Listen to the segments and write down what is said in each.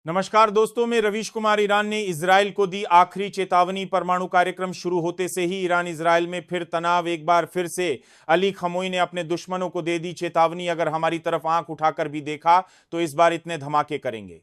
नमस्कार दोस्तों, मैं रवीश कुमार। ईरान ने इजराइल को दी आखिरी चेतावनी। परमाणु कार्यक्रम शुरू होते से ही ईरान इजराइल में फिर तनाव। एक बार फिर से अली खमोई ने अपने दुश्मनों को दे दी चेतावनी। अगर हमारी तरफ आंख उठाकर भी देखा तो इस बार इतने धमाके करेंगे।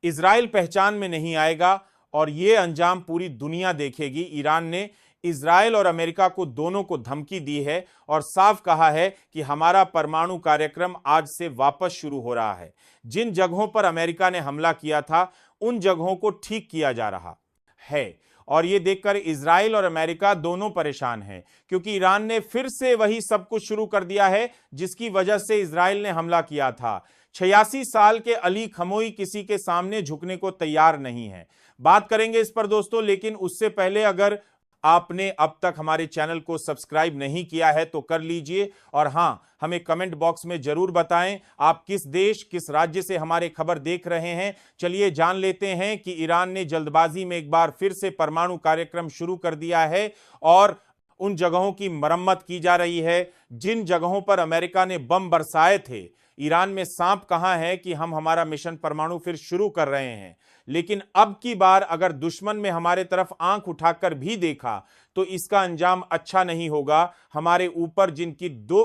इजराइल पहचान में नहीं आएगा और यह अंजाम पूरी दुनिया देखेगी। ईरान ने इजराइल और अमेरिका को दोनों को धमकी दी है और साफ कहा है कि हमारा परमाणु कार्यक्रम आज से वापस शुरू हो रहा है। जिन जगहों पर अमेरिका ने हमला किया था उन जगहों को ठीक किया जा रहा है और यह देखकर इजराइल और अमेरिका दोनों परेशान हैं, क्योंकि ईरान ने फिर से वही सब कुछ शुरू कर दिया है जिसकी वजह से इजराइल ने हमला किया था। 86 साल के अली खमोई किसी के सामने झुकने को तैयार नहीं है। बात करेंगे इस पर दोस्तों, लेकिन उससे पहले अगर आपने अब तक हमारे चैनल को सब्सक्राइब नहीं किया है तो कर लीजिए और हां, हमें कमेंट बॉक्स में जरूर बताएं आप किस देश किस राज्य से हमारे खबर देख रहे हैं। चलिए जान लेते हैं कि ईरान ने जल्दबाजी में एक बार फिर से परमाणु कार्यक्रम शुरू कर दिया है और उन जगहों की मरम्मत की जा रही है जिन जगहों पर अमेरिका ने बम बरसाए थे। ईरान में सांप कहां है कि हम हमारा मिशन परमाणु फिर शुरू कर रहे हैं। लेकिन अब की बार अगर दुश्मन में हमारे तरफ आंख उठाकर भी देखा तो इसका अंजाम अच्छा नहीं होगा। हमारे ऊपर जिनकी 2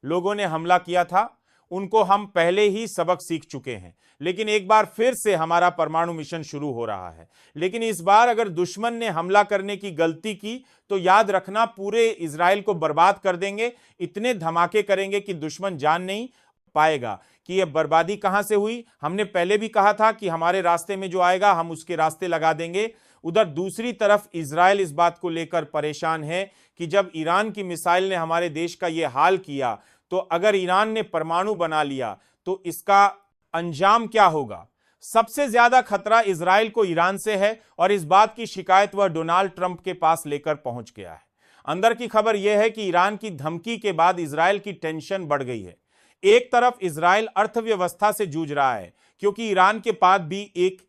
लोगों ने हमला किया था उनको हम पहले ही सबक सीख चुके हैं, लेकिन एक बार फिर से हमारा परमाणु मिशन शुरू हो रहा है। लेकिन इस बार अगर दुश्मन ने हमला करने की गलती की तो याद रखना, पूरे इजराइल को बर्बाद कर देंगे। इतने धमाके करेंगे कि दुश्मन जान नहीं पाएगा कि यह बर्बादी कहां से हुई। हमने पहले भी कहा था कि हमारे रास्ते में जो आएगा हम उसके रास्ते लगा देंगे। उधर दूसरी तरफ इजराइल इस बात को लेकर परेशान है कि जब ईरान की मिसाइल ने हमारे देश का यह हाल किया तो अगर ईरान ने परमाणु बना लिया तो इसका अंजाम क्या होगा। सबसे ज्यादा खतरा इजराइल को ईरान से है और इस बात की शिकायत वह डोनाल्ड ट्रंप के पास लेकर पहुंच गया है। अंदर की खबर यह है कि ईरान की धमकी के बाद इजराइल की टेंशन बढ़ गई है। एक तरफ इजराइल अर्थव्यवस्था से जूझ रहा है क्योंकि ईरान के बाद भी एक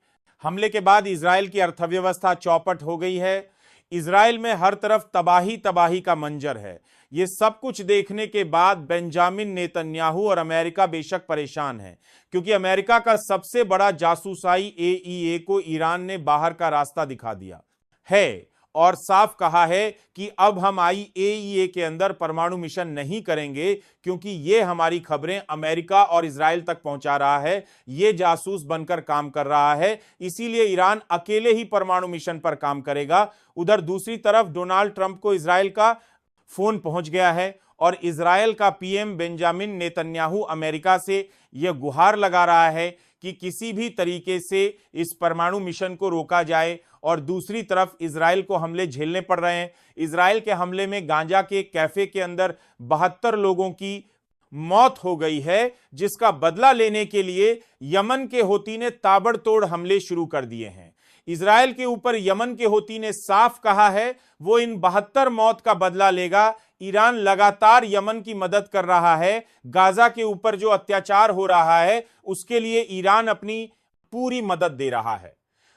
हमले के बाद इजराइल की अर्थव्यवस्था चौपट हो गई है। इजराइल में हर तरफ तबाही तबाही का मंजर है। यह सब कुछ देखने के बाद बेंजामिन नेतन्याहू और अमेरिका बेशक परेशान है, क्योंकि अमेरिका का सबसे बड़ा जासूसाई AEA को ईरान ने बाहर का रास्ता दिखा दिया है और साफ कहा है कि अब हम IAEA के अंदर परमाणु मिशन नहीं करेंगे, क्योंकि यह हमारी खबरें अमेरिका और इजराइल तक पहुंचा रहा है। यह जासूस बनकर काम कर रहा है, इसीलिए ईरान अकेले ही परमाणु मिशन पर काम करेगा। उधर दूसरी तरफ डोनाल्ड ट्रंप को इजराइल का फोन पहुंच गया है और इजराइल का PM बेंजामिन नेतन्याहू अमेरिका से यह गुहार लगा रहा है कि किसी भी तरीके से इस परमाणु मिशन को रोका जाए। और दूसरी तरफ इजराइल को हमले झेलने पड़ रहे हैं। इजराइल के हमले में गांजा के कैफे के अंदर 72 लोगों की मौत हो गई है, जिसका बदला लेने के लिए यमन के हूती ने ताबड़तोड़ हमले शुरू कर दिए हैं। इजराइल के ऊपर यमन के हूती ने साफ कहा है वो इन 72 मौत का बदला लेगा। ईरान लगातार यमन की मदद कर रहा है। गाजा के ऊपर जो अत्याचार हो रहा है उसके लिए ईरान अपनी पूरी मदद दे रहा है।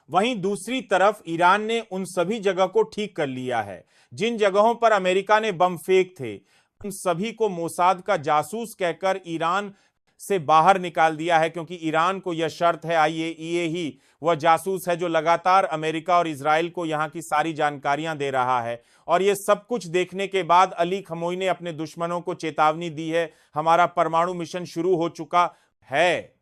वहीं दूसरी तरफ ईरान ने उन सभी जगह को ठीक कर लिया है जिन जगहों पर अमेरिका ने बम फेंक थे। उन सभी को मोसाद का जासूस कहकर ईरान से बाहर निकाल दिया है, क्योंकि ईरान को यह शर्त है IAEA ही वह जासूस है जो लगातार अमेरिका और इजराइल को यहां की सारी जानकारियां दे रहा है। और यह सब कुछ देखने के बाद अली खमोई ने अपने दुश्मनों को चेतावनी दी है, हमारा परमाणु मिशन शुरू हो चुका है।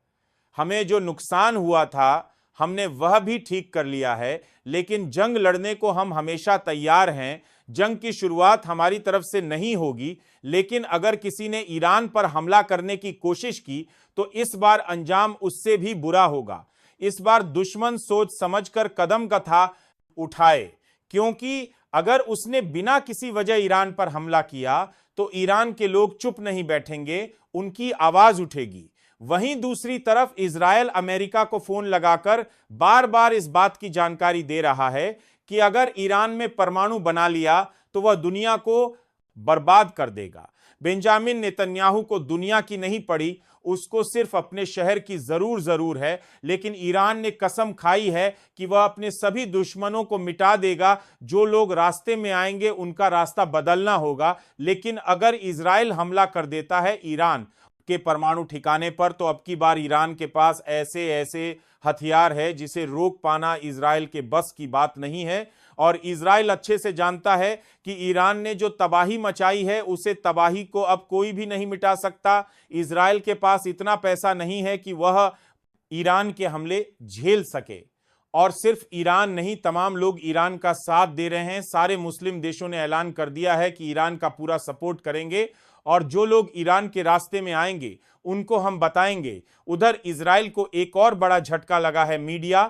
हमें जो नुकसान हुआ था हमने वह भी ठीक कर लिया है, लेकिन जंग लड़ने को हम हमेशा तैयार हैं। जंग की शुरुआत हमारी तरफ से नहीं होगी, लेकिन अगर किसी ने ईरान पर हमला करने की कोशिश की तो इस बार अंजाम उससे भी बुरा होगा। इस बार दुश्मन सोच समझकर कदम कथा उठाए, क्योंकि अगर उसने बिना किसी वजह ईरान पर हमला किया तो ईरान के लोग चुप नहीं बैठेंगे, उनकी आवाज उठेगी। वहीं दूसरी तरफ इजराइल अमेरिका को फोन लगाकर बार बार इस बात की जानकारी दे रहा है कि अगर ईरान में परमाणु बना लिया तो वह दुनिया को बर्बाद कर देगा। बेंजामिन नेतन्याहू को दुनिया की नहीं पड़ी, उसको सिर्फ अपने शहर की जरूर है, लेकिन ईरान ने कसम खाई है कि वह अपने सभी दुश्मनों को मिटा देगा। जो लोग रास्ते में आएंगे उनका रास्ता बदलना होगा। लेकिन अगर इजराइल हमला कर देता है ईरान के परमाणु ठिकाने पर तो अब की बार ईरान के पास ऐसे हथियार है जिसे रोक पाना इजराइल के बस की बात नहीं है। और इजराइल अच्छे से जानता है कि ईरान ने जो तबाही मचाई है उसे तबाही को अब कोई भी नहीं मिटा सकता। इजराइल के पास इतना पैसा नहीं है कि वह ईरान के हमले झेल सके। और सिर्फ ईरान नहीं, तमाम लोग ईरान का साथ दे रहे हैं। सारे मुस्लिम देशों ने ऐलान कर दिया है कि ईरान का पूरा सपोर्ट करेंगे और जो लोग ईरान के रास्ते में आएंगे उनको हम बताएंगे। उधर इजराइल को एक और बड़ा झटका लगा है, मीडिया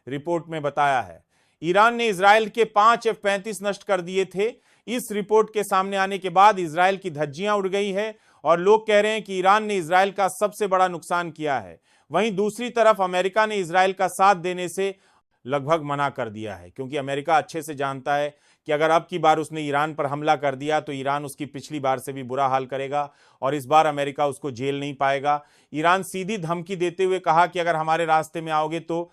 रिपोर्ट में बताया है। ईरान ने इजराइल के 5 F-35 नष्ट कर दिए थे। इस रिपोर्ट के सामने आने के बाद इजराइल की धज्जियां उड़ गई है और लोग कह रहे हैं कि ईरान ने इजराइल का सबसे बड़ा नुकसान किया है। वहीं दूसरी तरफ अमेरिका ने इजराइल का साथ देने से लगभग मना कर दिया है, क्योंकि अमेरिका अच्छे से जानता है कि अगर अब की बार उसने ईरान पर हमला कर दिया तो ईरान उसकी पिछली बार से भी बुरा हाल करेगा और इस बार अमेरिका उसको झेल नहीं पाएगा। ईरान सीधी धमकी देते हुए कहा कि अगर हमारे रास्ते में आओगे तो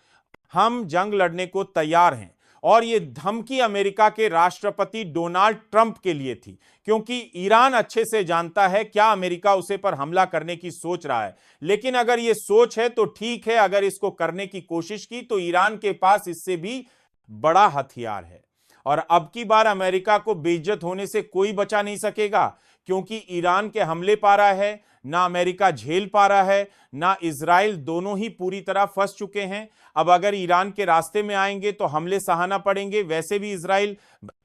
हम जंग लड़ने को तैयार हैं। और ये धमकी अमेरिका के राष्ट्रपति डोनाल्ड ट्रंप के लिए थी, क्योंकि ईरान अच्छे से जानता है क्या अमेरिका उसे पर हमला करने की सोच रहा है। लेकिन अगर ये सोच है तो ठीक है, अगर इसको करने की कोशिश की तो ईरान के पास इससे भी बड़ा हथियार है। और अब की बार अमेरिका को बेइज्जत होने से कोई बचा नहीं सकेगा, क्योंकि ईरान के हमले पा रहा है, ना अमेरिका झेल पा रहा है, ना इजराइल, दोनों ही पूरी तरह फंस चुके हैं। अब अगर ईरान के रास्ते में आएंगे तो हमले सहाना पड़ेंगे। वैसे भी इजराइल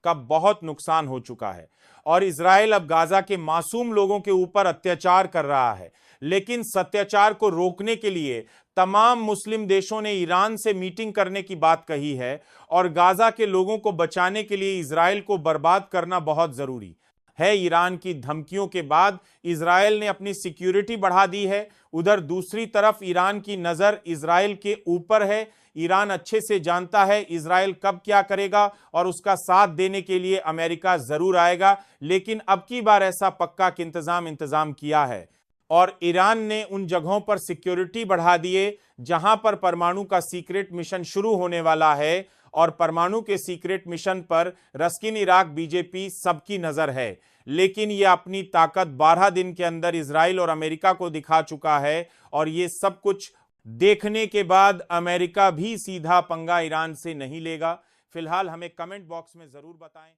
का बहुत नुकसान हो चुका है और इजराइल अब गाजा के मासूम लोगों के ऊपर अत्याचार कर रहा है। लेकिन सत्याचार को रोकने के लिए तमाम मुस्लिम देशों ने ईरान से मीटिंग करने की बात कही है और गाजा के लोगों को बचाने के लिए इजराइल को बर्बाद करना बहुत जरूरी है। ईरान की धमकियों के बाद इजराइल ने अपनी सिक्योरिटी बढ़ा दी है। उधर दूसरी तरफ ईरान की नजर इजराइल के ऊपर है। ईरान अच्छे से जानता है इजराइल कब क्या करेगा और उसका साथ देने के लिए अमेरिका जरूर आएगा। लेकिन अब की बार ऐसा पक्का इंतजाम किया है और ईरान ने उन जगहों पर सिक्योरिटी बढ़ा दिए जहां पर परमाणु का सीक्रेट मिशन शुरू होने वाला है। और परमाणु के सीक्रेट मिशन पर रस्किन इराक बीजेपी सबकी नजर है। लेकिन यह अपनी ताकत 12 दिन के अंदर इजराइल और अमेरिका को दिखा चुका है और ये सब कुछ देखने के बाद अमेरिका भी सीधा पंगा ईरान से नहीं लेगा। फिलहाल हमें कमेंट बॉक्स में जरूर बताएं।